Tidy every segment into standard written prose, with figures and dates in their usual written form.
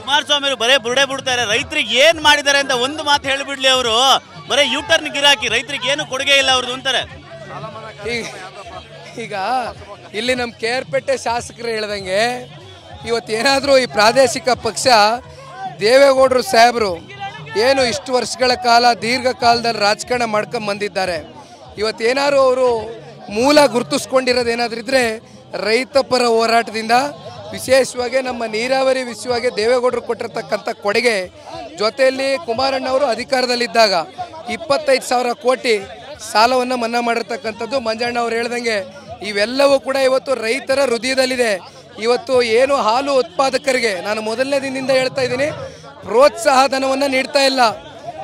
ಕುಮಾರಸ್ವಾಮಿ ಅವರು ಬರೇ ಬುರುಡೆ ಬಿಡ್ತಾರೆ, ರೈತರಿಗೆ ಏನ್ ಮಾಡಿದ್ದಾರೆ ಅಂತ ಒಂದು ಮಾತು ಹೇಳಿಬಿಡ್ಲಿ. ಅವರು ಬರೇ ಯೂಟರ್ನ್ ಗಿರಾಕಿ, ರೈತರಿಗೆ ಏನು ಕೊಡುಗೆ ಇಲ್ಲ ಅವ್ರದ್ದು ಅಂತಾರೆ. ಈಗ ಇಲ್ಲಿ ನಮ್ಮ ಕೇರ್ಪೇಟೆ ಶಾಸಕರು ಹೇಳ್ದಂಗೆ ಇವತ್ತೇನಾದರೂ ಈ ಪ್ರಾದೇಶಿಕ ಪಕ್ಷ ದೇವೇಗೌಡರು ಸಾಹೇಬರು ಏನು ಇಷ್ಟು ವರ್ಷಗಳ ಕಾಲ ದೀರ್ಘಕಾಲದಲ್ಲಿ ರಾಜಕಾರಣ ಮಾಡ್ಕೊಂಡು ಬಂದಿದ್ದಾರೆ, ಇವತ್ತೇನಾದ್ರು ಅವರು ಮೂಲ ಗುರುತಿಸ್ಕೊಂಡಿರೋದು ಏನಾದರೂ ಇದ್ದರೆ ರೈತ ಪರ ಹೋರಾಟದಿಂದ, ವಿಶೇಷವಾಗಿ ನಮ್ಮ ನೀರಾವರಿ ವಿಷಯವಾಗಿ ದೇವೇಗೌಡರು ಕೊಟ್ಟಿರ್ತಕ್ಕಂಥ ಕೊಡುಗೆ, ಜೊತೆಯಲ್ಲಿ ಕುಮಾರಣ್ಣವರು ಅಧಿಕಾರದಲ್ಲಿದ್ದಾಗ 25,000 ಕೋಟಿ ಸಾಲವನ್ನು ಮನ್ನಾ ಮಾಡಿರ್ತಕ್ಕಂಥದ್ದು, ಮಂಜಣ್ಣ ಅವ್ರು ಹೇಳ್ದಂಗೆ ಇವೆಲ್ಲವೂ ಕೂಡ ಇವತ್ತು ರೈತರ ಹೃದಯದಲ್ಲಿದೆ. ಇವತ್ತು ಏನು ಹಾಲು ಉತ್ಪಾದಕರಿಗೆ ನಾನು ಮೊದಲನೇ ದಿನದಿಂದ ಹೇಳ್ತಾ ಇದ್ದೀನಿ, ಪ್ರೋತ್ಸಾಹ ಧನವನ್ನು ನೀಡ್ತಾ ಇಲ್ಲ.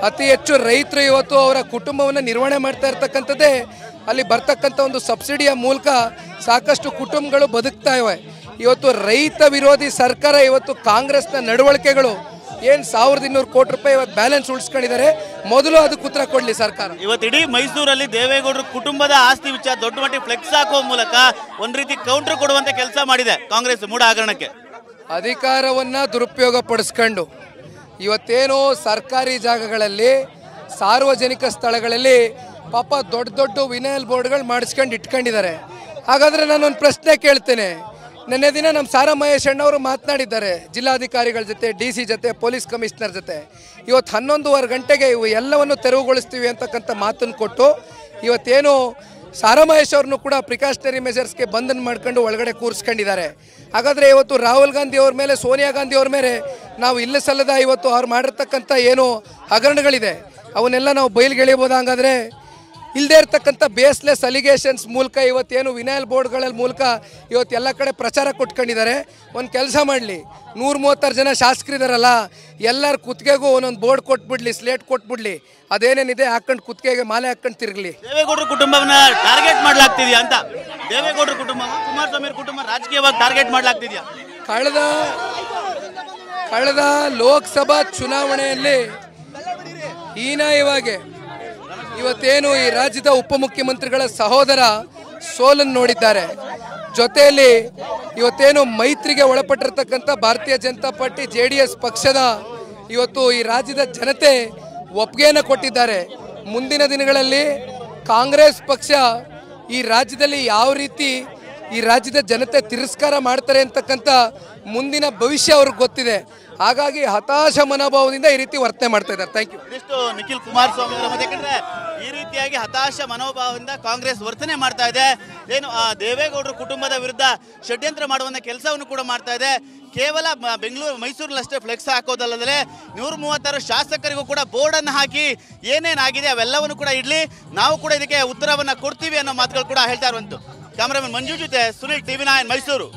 ಅತಿ ಹೆಚ್ಚು ರೈತರು ಇವತ್ತು ಅವರ ಕುಟುಂಬವನ್ನು ನಿರ್ವಹಣೆ ಮಾಡ್ತಾ ಇರ್ತಕ್ಕಂಥದ್ದೇ ಅಲ್ಲಿ ಬರ್ತಕ್ಕಂಥ ಒಂದು ಸಬ್ಸಿಡಿಯ ಮೂಲಕ ಸಾಕಷ್ಟು ಕುಟುಂಬಗಳು ಬದುಕ್ತಾ ಇವೆ. ಇವತ್ತು ರೈತ ವಿರೋಧಿ ಸರ್ಕಾರ, ಇವತ್ತು ಕಾಂಗ್ರೆಸ್ನ ನಡವಳಿಕೆಗಳು ಏನು 1200 ಕೋಟಿ ರೂಪಾಯಿ ಇವತ್ತು ಬ್ಯಾಲೆನ್ಸ್ ಉಳಿಸ್ಕೊಂಡಿದ್ದಾರೆ, ಮೊದಲು ಅದಕ್ಕೆ ಉತ್ತರ ಕೊಡಲಿ ಸರ್ಕಾರ. ಇವತ್ತು ಇಡೀ ಮೈಸೂರಲ್ಲಿ ದೇವೇಗೌಡರ ಕುಟುಂಬದ ಆಸ್ತಿ ವಿಚಾರ ದೊಡ್ಡ ಮಟ್ಟಿಗೆ ಫ್ಲೆಕ್ಸ್ ಹಾಕುವ ಮೂಲಕ ಒಂದ್ ರೀತಿ ಕೌಂಟರ್ ಕೊಡುವಂತ ಕೆಲಸ ಮಾಡಿದೆ ಕಾಂಗ್ರೆಸ್ ಮೂಢ ಹಗರಣಕ್ಕೆ. ಅಧಿಕಾರವನ್ನು ದುರುಪಯೋಗ ಪಡಿಸ್ಕೊಂಡು ಇವತ್ತೇನು ಸರ್ಕಾರಿ ಜಾಗಗಳಲ್ಲಿ, ಸಾರ್ವಜನಿಕ ಸ್ಥಳಗಳಲ್ಲಿ ಪಾಪ ದೊಡ್ಡ ದೊಡ್ಡ ವಿನಯಲ್ ಬೋರ್ಡ್ಗಳು ಮಾಡಿಸ್ಕೊಂಡು ಇಟ್ಕೊಂಡಿದ್ದಾರೆ. ಹಾಗಾದರೆ ನಾನೊಂದು ಪ್ರಶ್ನೆ ಕೇಳ್ತೇನೆ. ನಿನ್ನೆ ದಿನ ನಮ್ಮ ಸಾರಾ ಮಹೇಶ್ ಅಣ್ಣವರು ಮಾತನಾಡಿದ್ದಾರೆ ಜಿಲ್ಲಾಧಿಕಾರಿಗಳ ಜೊತೆ, DC ಜೊತೆ, ಪೊಲೀಸ್ ಕಮಿಷನರ್ ಜೊತೆ. ಇವತ್ತು 11:15 ಗಂಟೆಗೆ ಇವು ಎಲ್ಲವನ್ನು ತೆರವುಗೊಳಿಸ್ತೀವಿ ಅಂತಕ್ಕಂಥ ಮಾತನ್ನು ಕೊಟ್ಟು ಇವತ್ತೇನು ಸಾರಾ ಮಹೇಶ್ ಅವ್ರನ್ನೂ ಕೂಡ ಪ್ರಿಕಾಷನರಿ ಮೆಜರ್ಸ್ಗೆ ಬಂಧನ ಮಾಡ್ಕೊಂಡು ಒಳಗಡೆ ಕೂರಿಸ್ಕೊಂಡಿದ್ದಾರೆ. ಹಾಗಾದರೆ ಇವತ್ತು ರಾಹುಲ್ ಗಾಂಧಿ ಅವ್ರ ಮೇಲೆ, ಸೋನಿಯಾ ಗಾಂಧಿ ಅವ್ರ ಮೇಲೆ ನಾವು ಇಲ್ಲ ಸಲ್ಲದ ಇವತ್ತು ಅವ್ರು ಮಾಡಿರ್ತಕ್ಕಂಥ ಏನು ಹಗರಣಗಳಿದೆ ಅವನ್ನೆಲ್ಲ ನಾವು ಬಯಲಿಗೆಳೆಯಬಹುದು. ಹಂಗಾದರೆ ಇಲ್ಲದೇ ಇರ್ತಕ್ಕಂಥ ಬೇಸ್ಲೆಸ್ ಅಲಿಗೇಷನ್ಸ್ ಮೂಲಕ ಇವತ್ತೇನು ವಿನಯಲ್ ಬೋರ್ಡ್ಗಳ ಮೂಲಕ ಇವತ್ತು ಎಲ್ಲ ಕಡೆ ಪ್ರಚಾರ ಕೊಟ್ಕೊಂಡಿದ್ದಾರೆ. ಒಂದು ಕೆಲಸ ಮಾಡಲಿ, 136 ಜನ ಶಾಸಕರಿದಾರಲ್ಲ, ಎಲ್ಲರ ಕುತ್ತಿಗೆಗೂ ಒಂದೊಂದು ಬೋರ್ಡ್ ಕೊಟ್ಬಿಡ್ಲಿ, ಸ್ಲೇಟ್ ಕೊಟ್ಬಿಡ್ಲಿ, ಅದೇನೇನಿದೆ ಹಾಕೊಂಡು ಕುತ್ತಿಗೆಗೆ ಮಾಲೆ ಹಾಕೊಂಡು ತಿರುಗಲಿ. ದೇವೇಗೌಡರ ಕುಟುಂಬವನ್ನ ಟಾರ್ಗೆಟ್ ಮಾಡ್ಲಾಗ್ತಿದ್ಯಾ ಅಂತ? ದೇವೇಗೌಡರ ಕುಟುಂಬ, ಕುಮಾರಸ್ವಾಮಿ ಕುಟುಂಬ ರಾಜಕೀಯವಾಗಿ ಟಾರ್ಗೆಟ್ ಮಾಡ್ಲಾಗ್ತಿದ್ಯಾ? ಕಳೆದ ಲೋಕಸಭಾ ಚುನಾವಣೆಯಲ್ಲಿ ಹೀನಾಯವಾಗಿ ಇವತ್ತೇನು ಈ ರಾಜ್ಯದ ಉಪಮುಖ್ಯಮಂತ್ರಿಗಳ ಸಹೋದರ ಸೋಲನ್ನು ನೋಡಿದ್ದಾರೆ. ಜೊತೆಯಲ್ಲಿ ಇವತ್ತೇನು ಮೈತ್ರಿಗೆ ಒಳಪಟ್ಟಿರ್ತಕ್ಕಂಥ ಭಾರತೀಯ ಜನತಾ ಪಾರ್ಟಿ JDS ಪಕ್ಷದ ಇವತ್ತು ಈ ರಾಜ್ಯದ ಜನತೆ ಒಪ್ಪಿಗೆಯನ್ನು ಕೊಟ್ಟಿದ್ದಾರೆ. ಮುಂದಿನ ದಿನಗಳಲ್ಲಿ ಕಾಂಗ್ರೆಸ್ ಪಕ್ಷ ಈ ರಾಜ್ಯದಲ್ಲಿ ಯಾವ ರೀತಿ ಈ ರಾಜ್ಯದ ಜನತೆ ತಿರಸ್ಕಾರ ಮಾಡ್ತಾರೆ ಅಂತಕ್ಕಂಥ ಮುಂದಿನ ಭವಿಷ್ಯ ಅವ್ರಿಗೆ ಗೊತ್ತಿದೆ. ಹಾಗಾಗಿ ಹತಾಶ ಮನೋಭಾವದಿಂದ ಈ ರೀತಿ ವರ್ತನೆ ಮಾಡ್ತಾ ಇದ್ದಾರೆ. Thank you. ಇದಿಷ್ಟು ನಿಖಿಲ್ ಕುಮಾರಸ್ವಾಮಿ ಅವರ ಮಧ್ಯೆ. ಯಾಕಂದ್ರೆ ಈ ರೀತಿಯಾಗಿ ಹತಾಶ ಮನೋಭಾವದಿಂದ ಕಾಂಗ್ರೆಸ್ ವರ್ತನೆ ಮಾಡ್ತಾ ಇದೆ. ಏನು ದೇವೇಗೌಡರ ಕುಟುಂಬದ ವಿರುದ್ಧ ಷಡ್ಯಂತ್ರ ಮಾಡುವಂಥ ಕೆಲಸವನ್ನು ಕೂಡ ಮಾಡ್ತಾ ಇದೆ. ಕೇವಲ ಬೆಂಗಳೂರು ಮೈಸೂರಲ್ಲಷ್ಟೇ ಫ್ಲೆಕ್ಸ್ ಹಾಕೋದಲ್ಲದೆ 136 ಶಾಸಕರಿಗೂ ಕೂಡ ಬೋರ್ಡನ್ನು ಹಾಕಿ ಏನೇನಾಗಿದೆ ಅವೆಲ್ಲವನ್ನು ಕೂಡ ಇಡ್ಲಿ, ನಾವು ಕೂಡ ಇದಕ್ಕೆ ಉತ್ತರವನ್ನು ಕೊಡ್ತೀವಿ ಅನ್ನೋ ಮಾತುಗಳು ಕೂಡ ಹೇಳ್ತಾ ಇರುವಂತು. ಕ್ಯಾಮರಾಮನ್ ಮಂಜು ಜೊತೆ ಸುನಿಲ್, TV9 ಮೈಸೂರು.